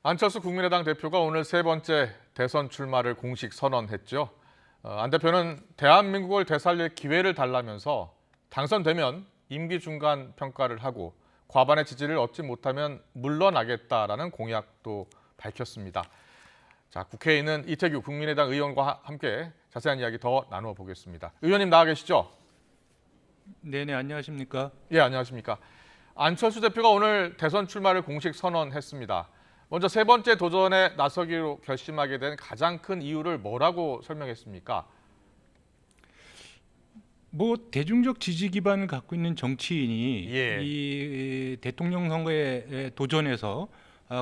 안철수 국민의당 대표가 오늘 세 번째 대선 출마를 공식 선언했죠. 안 대표는 대한민국을 되살릴 기회를 달라면서 당선되면 임기 중간 평가를 하고 과반의 지지를 얻지 못하면 물러나겠다라는 공약도 밝혔습니다. 자, 국회에 있는 이태규 국민의당 의원과 함께 자세한 이야기 더 나누어 보겠습니다. 의원님 나와 계시죠? 네네, 안녕하십니까? 예, 안녕하십니까? 안철수 대표가 오늘 대선 출마를 공식 선언했습니다. 먼저 세 번째 도전에 나서기로 결심하게 된 가장 큰 이유를 뭐라고 설명했습니까? 뭐 대중적 지지 기반을 갖고 있는 정치인이 예. 이 대통령 선거에 도전해서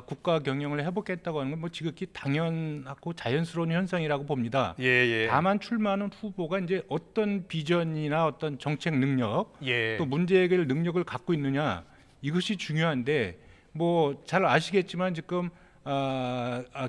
국가 경영을 해보겠다고 하는 건 뭐 지극히 당연하고 자연스러운 현상이라고 봅니다. 예. 다만 출마하는 후보가 이제 어떤 비전이나 어떤 정책 능력, 예. 또 문제 해결 능력을 갖고 있느냐, 이것이 중요한데 뭐 잘 아시겠지만 지금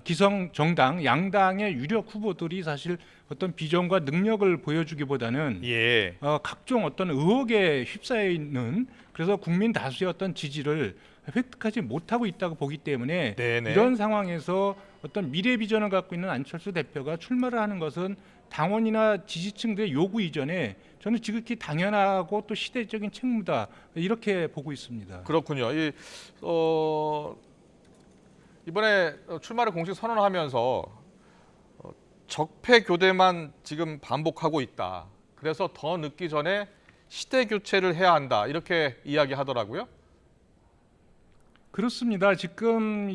기성 정당 양당의 유력 후보들이 사실 어떤 비전과 능력을 보여주기보다는 예. 각종 어떤 의혹에 휩싸여 있는, 그래서 국민 다수의 어떤 지지를 획득하지 못하고 있다고 보기 때문에 네네. 이런 상황에서 어떤 미래 비전을 갖고 있는 안철수 대표가 출마를 하는 것은 당원이나 지지층들의 요구 이전에 저는 지극히 당연하고 또 시대적인 책무다, 이렇게 보고 있습니다. 그렇군요. 이번에 출마를 공식 선언하면서 적폐 교대만 지금 반복하고 있다. 그래서 더 늦기 전에 시대 교체를 해야 한다. 이렇게 이야기하더라고요. 그렇습니다. 지금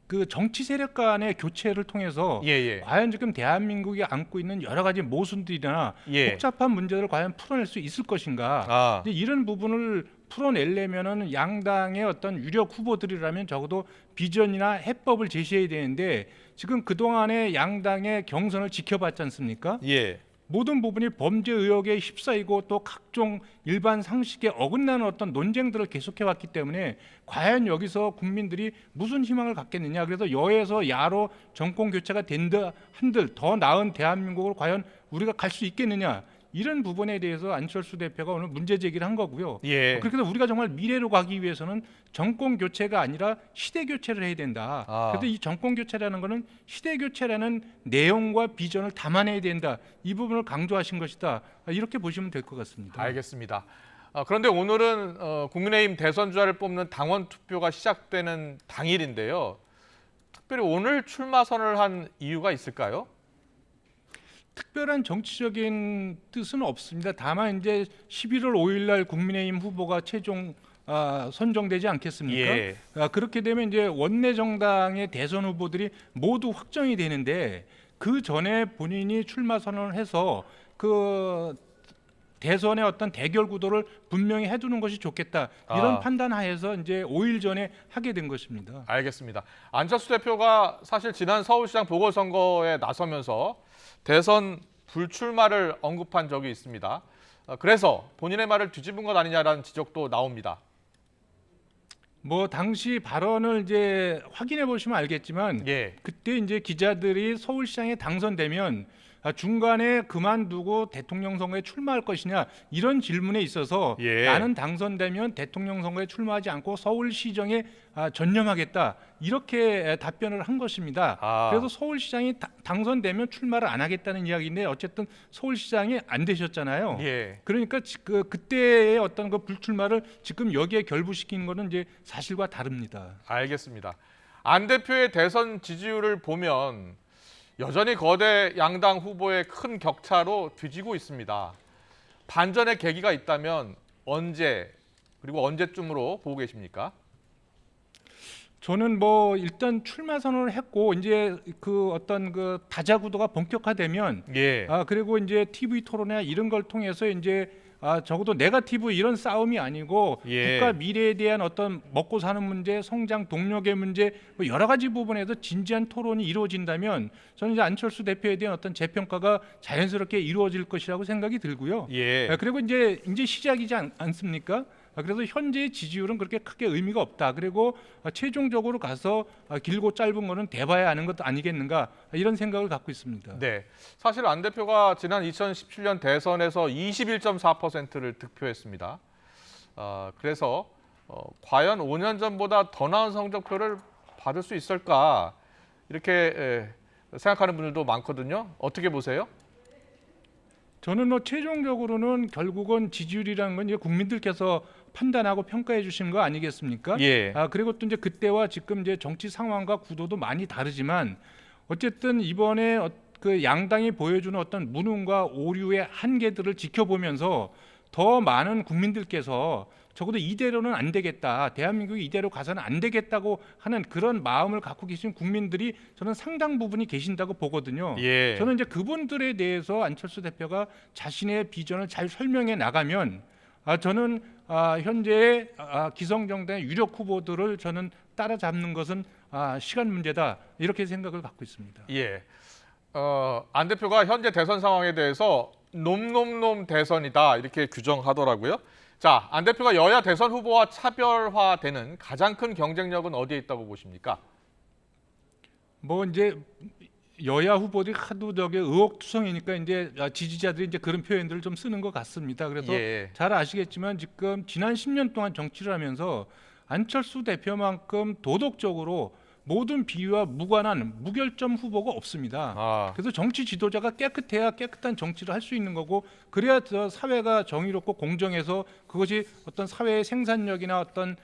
그 정치 세력 간의 교체를 통해서 예. 과연 지금 대한민국이 안고 있는 여러 가지 모순들이나 예. 복잡한 문제를 과연 풀어낼 수 있을 것인가. 아. 근데 이런 부분을 풀어내려면은 양당의 어떤 유력 후보들이라면 적어도 비전이나 해법을 제시해야 되는데, 지금 그동안의 양당의 경선을 지켜봤지 않습니까? 예. 모든 부분이 범죄 의혹에 휩싸이고 또 각종 일반 상식에 어긋나는 어떤 논쟁들을 계속해왔기 때문에 과연 여기서 국민들이 무슨 희망을 갖겠느냐. 그래서 여에서 야로 정권 교체가 된다 한들 더 나은 대한민국을 과연 우리가 갈 수 있겠느냐. 이런 부분에 대해서 안철수 대표가 오늘 문제 제기를 한 거고요. 예. 그렇게 해서 우리가 정말 미래로 가기 위해서는 정권 교체가 아니라 시대 교체를 해야 된다. 그래서 이 정권 교체라는 것은 시대 교체라는 내용과 비전을 담아내야 된다. 이 부분을 강조하신 것이다. 이렇게 보시면 될 것 같습니다. 알겠습니다. 그런데 오늘은 국민의힘 대선주자를 뽑는 당원 투표가 시작되는 당일인데요. 특별히 오늘 출마 선언을 한 이유가 있을까요? 특별한 정치적인 뜻은 없습니다. 다만 이제 11월 5일 날 국민의힘 후보가 최종 선정되지 않겠습니까? 예. 그렇게 되면 이제 원내 정당의 대선 후보들이 모두 확정이 되는데, 그 전에 본인이 출마 선언을 해서 그 대선의 어떤 대결 구도를 분명히 해두는 것이 좋겠다, 이런 판단하에서 이제 5일 전에 하게 된 것입니다. 알겠습니다. 안철수 대표가 사실 지난 서울시장 보궐선거에 나서면서 대선 불출마를 언급한 적이 있습니다. 그래서 본인의 말을 뒤집은 것 아니냐라는 지적도 나옵니다. 뭐 당시 발언을 이제 확인해 보시면 알겠지만, 예. 그때 이제 기자들이 서울시장에 당선되면 중간에 그만두고 대통령 선거에 출마할 것이냐, 이런 질문에 있어서 예. 나는 당선되면 대통령 선거에 출마하지 않고 서울시정에 전념하겠다, 이렇게 답변을 한 것입니다. 그래서 서울시장이 당선되면 출마를 안 하겠다는 이야기인데 어쨌든 서울시장이 안 되셨잖아요. 예. 그러니까 그때의 어떤 그 불출마를 지금 여기에 결부시키는 것은 이제 사실과 다릅니다. 알겠습니다. 안 대표의 대선 지지율을 보면 여전히 거대 양당 후보의 큰 격차로 뒤지고 있습니다. 반전의 계기가 있다면 언제, 그리고 언제쯤으로 보고 계십니까? 저는 뭐 일단 출마 선언을 했고 이제 그 어떤 그 다자 구도가 본격화되면 예. 그리고 이제 TV 토론이나 이런 걸 통해서 이제 적어도 네거티브 이런 싸움이 아니고 예. 국가 미래에 대한 어떤 먹고 사는 문제, 성장 동력의 문제, 뭐 여러 가지 부분에서 진지한 토론이 이루어진다면 저는 이제 안철수 대표에 대한 어떤 재평가가 자연스럽게 이루어질 것이라고 생각이 들고요. 예. 그리고 이제 시작이지 않습니까? 그래서 현재의 지지율은 그렇게 크게 의미가 없다. 그리고 최종적으로 가서 길고 짧은 거는 대봐야 하는 것도 아니겠는가, 이런 생각을 갖고 있습니다. 네, 사실 안 대표가 지난 2017년 대선에서 21.4%를 득표했습니다. 그래서 과연 5년 전보다 더 나은 성적표를 받을 수 있을까 이렇게 생각하는 분들도 많거든요. 어떻게 보세요? 저는 뭐 최종적으로는 결국은 지지율이라는 건 이제 국민들께서 판단하고 평가해 주시는 거 아니겠습니까? 예. 그리고 또 이제 그때와 지금 이제 정치 상황과 구도도 많이 다르지만 어쨌든 이번에 그 양당이 보여주는 어떤 무능과 오류의 한계들을 지켜보면서 더 많은 국민들께서 적어도 이대로는 안 되겠다, 대한민국이 이대로 가서는 안 되겠다고 하는 그런 마음을 갖고 계신 국민들이 저는 상당 부분이 계신다고 보거든요. 예. 저는 이제 그분들에 대해서 안철수 대표가 자신의 비전을 잘 설명해 나가면 저는 현재의 기성정당의 유력 후보들을 저는 따라잡는 것은 시간 문제다 이렇게 생각을 갖고 있습니다. 예. 안 대표가 현재 대선 상황에 대해서 놈놈놈 대선이다 이렇게 규정하더라고요. 자, 안 대표가 여야 대선 후보와 차별화되는 가장 큰 경쟁력은 어디에 있다고 보십니까? 뭐 이제 여야 후보들이 하도 저게 의혹투성이니까 이제 지지자들이 이제 그런 표현들을 좀 쓰는 것 같습니다. 그래서 예. 잘 아시겠지만 지금 지난 10년 동안 정치를 하면서 안철수 대표만큼 도덕적으로 모든 비위와 무관한 무결점 후보가 없습니다. 그래서 정치 지도자가 깨끗해야 깨끗한 정치를 할 수 있는 거고 그래야 저 사회가 정의롭고 공정해서 그것이 어떤 사회의 생산력이나 어떤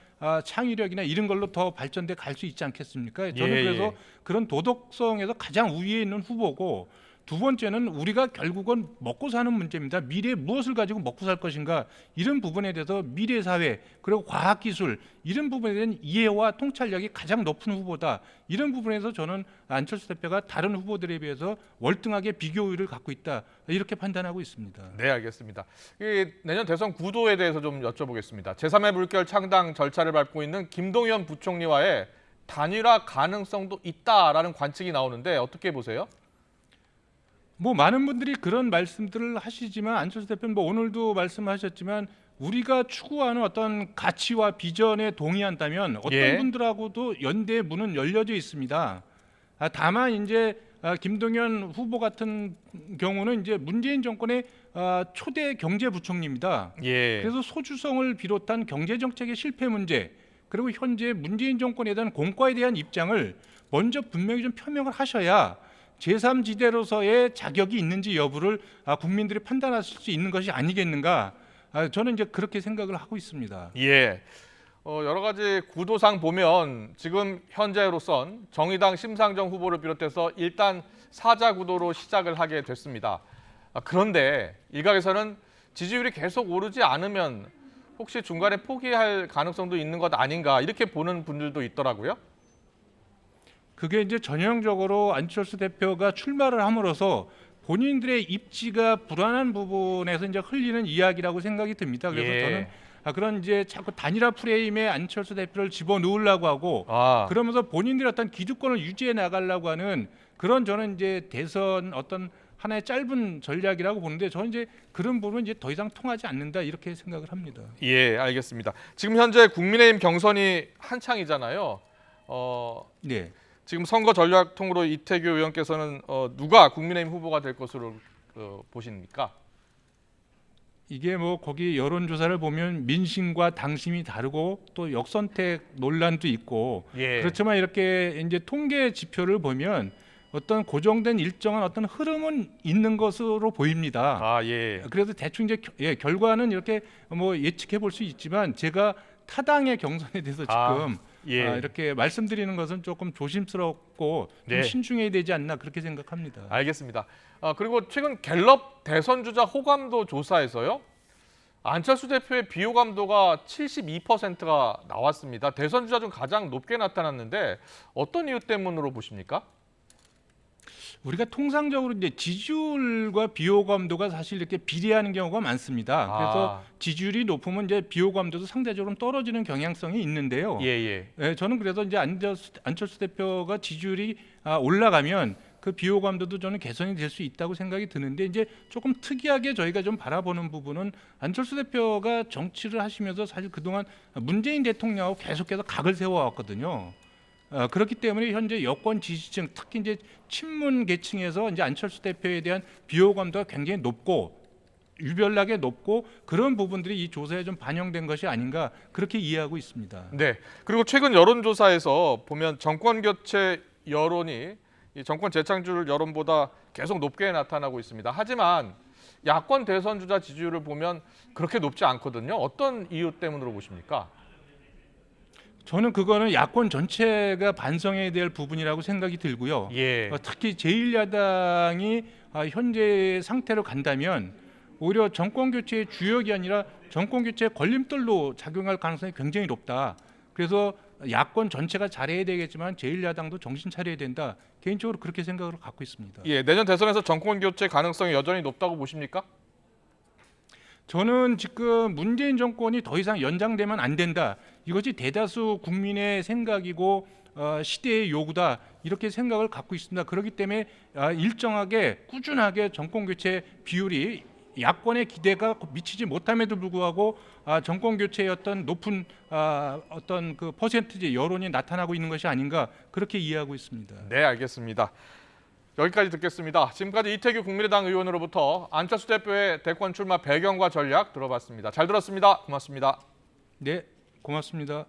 창의력이나 이런 걸로 더 발전돼 갈 수 있지 않겠습니까? 저는 예, 그래서 예. 그런 도덕성에서 가장 우위에 있는 후보고 두 번째는 우리가 결국은 먹고 사는 문제입니다. 미래에 무엇을 가지고 먹고 살 것인가 이런 부분에 대해서 미래 사회 그리고 과학 기술 이런 부분에 대한 이해와 통찰력이 가장 높은 후보다. 이런 부분에서 저는 안철수 대표가 다른 후보들에 비해서 월등하게 비교 우위를 갖고 있다 이렇게 판단하고 있습니다. 네, 알겠습니다. 내년 대선 구도에 대해서 좀 여쭤보겠습니다. 제3의 물결 창당 절차를 밟고 있는 김동연 부총리와의 단일화 가능성도 있다라는 관측이 나오는데 어떻게 보세요? 뭐 많은 분들이 그런 말씀들을 하시지만 안철수 대표는 뭐 오늘도 말씀하셨지만 우리가 추구하는 어떤 가치와 비전에 동의한다면 어떤 예. 분들하고도 연대의 문은 열려져 있습니다. 다만 이제 김동연 후보 같은 경우는 이제 문재인 정권의 초대 경제부총리입니다. 예. 그래서 소주성을 비롯한 경제 정책의 실패 문제 그리고 현재 문재인 정권에 대한 공과에 대한 입장을 먼저 분명히 좀 표명을 하셔야 제3지대로서의 자격이 있는지 여부를 국민들이 판단하실 수 있는 것이 아니겠는가? 저는 이제 그렇게 생각을 하고 있습니다. 예. 여러 가지 구도상 보면 지금 현재로선 정의당 심상정 후보를 비롯해서 일단 사자 구도로 시작을 하게 됐습니다. 그런데 일각에서는 지지율이 계속 오르지 않으면 혹시 중간에 포기할 가능성도 있는 것 아닌가 이렇게 보는 분들도 있더라고요. 그게 이제 전형적으로 안철수 대표가 출마를 함으로써 본인들의 입지가 불안한 부분에서 이제 흘리는 이야기라고 생각이 듭니다. 그래서 예. 저는 그런 이제 자꾸 단일화 프레임에 안철수 대표를 집어넣으려고 하고 그러면서 본인들의 어떤 기득권을 유지해 나가려고 하는 그런 저는 이제 대선 어떤 하나의 짧은 전략이라고 보는데 저는 이제 그런 부분은 이제 더 이상 통하지 않는다 이렇게 생각을 합니다. 예, 알겠습니다. 지금 현재 국민의힘 경선이 한창이잖아요. 네. 지금 선거 전략통으로 이태규 의원께서는 누가 국민의힘 후보가 될 것으로 보십니까? 이게 뭐 거기 여론조사를 보면 민심과 당심이 다르고 또 역선택 논란도 있고 예. 그렇지만 이렇게 이제 통계 지표를 보면 어떤 고정된 일정한 어떤 흐름은 있는 것으로 보입니다. 예. 그래서 대충 이제 결과는 이렇게 뭐 예측해 볼 수 있지만 제가 타당의 경선에 대해서 지금 예. 이렇게 말씀드리는 것은 조금 조심스럽고 좀 네. 신중해야 되지 않나 그렇게 생각합니다. 알겠습니다. 그리고 최근 갤럽 대선 주자 호감도 조사에서요. 안철수 대표의 비호감도가 72%가 나왔습니다. 대선 주자 중 가장 높게 나타났는데 어떤 이유 때문으로 보십니까? 우리가 통상적으로 이제 지지율과 비호감도가 사실 이렇게 비례하는 경우가 많습니다. 그래서 지지율이 높으면 이제 비호감도도 상대적으로 떨어지는 경향성이 있는데요. 예. 저는 그래서 이제 안철수 대표가 지지율이 올라가면 그 비호감도도 저는 개선이 될 수 있다고 생각이 드는데 이제 조금 특이하게 저희가 좀 바라보는 부분은 안철수 대표가 정치를 하시면서 사실 그동안 문재인 대통령하고 계속해서 각을 세워왔거든요. 그렇기 때문에 현재 여권 지지층 특히 이제 친문 계층에서 이제 안철수 대표에 대한 비호감도가 굉장히 높고 유별나게 높고 그런 부분들이 이 조사에 좀 반영된 것이 아닌가 그렇게 이해하고 있습니다. 네. 그리고 최근 여론조사에서 보면 정권 교체 여론이 이 정권 재창출 여론보다 계속 높게 나타나고 있습니다. 하지만 야권 대선 주자 지지율을 보면 그렇게 높지 않거든요. 어떤 이유 때문으로 보십니까? 저는 그거는 야권 전체가 반성해야 될 부분이라고 생각이 들고요. 예. 특히 제1야당이 현재 상태로 간다면 오히려 정권 교체의 주역이 아니라 정권 교체의 걸림돌로 작용할 가능성이 굉장히 높다. 그래서 야권 전체가 잘해야 되겠지만 제1야당도 정신 차려야 된다. 개인적으로 그렇게 생각을 갖고 있습니다. 예, 내년 대선에서 정권 교체 가능성이 여전히 높다고 보십니까? 저는 지금 문재인 정권이 더 이상 연장되면 안 된다. 이것이 대다수 국민의 생각이고 시대의 요구다. 이렇게 생각을 갖고 있습니다. 그렇기 때문에 일정하게 꾸준하게 정권 교체 비율이 야권의 기대가 미치지 못함에도 불구하고 정권 교체의 어떤 높은 어떤 그 퍼센티지 여론이 나타나고 있는 것이 아닌가 그렇게 이해하고 있습니다. 네, 알겠습니다. 여기까지 듣겠습니다. 지금까지 이태규 국민의당 의원으로부터 안철수 대표의 대권 출마 배경과 전략 들어봤습니다. 잘 들었습니다. 고맙습니다. 네, 고맙습니다.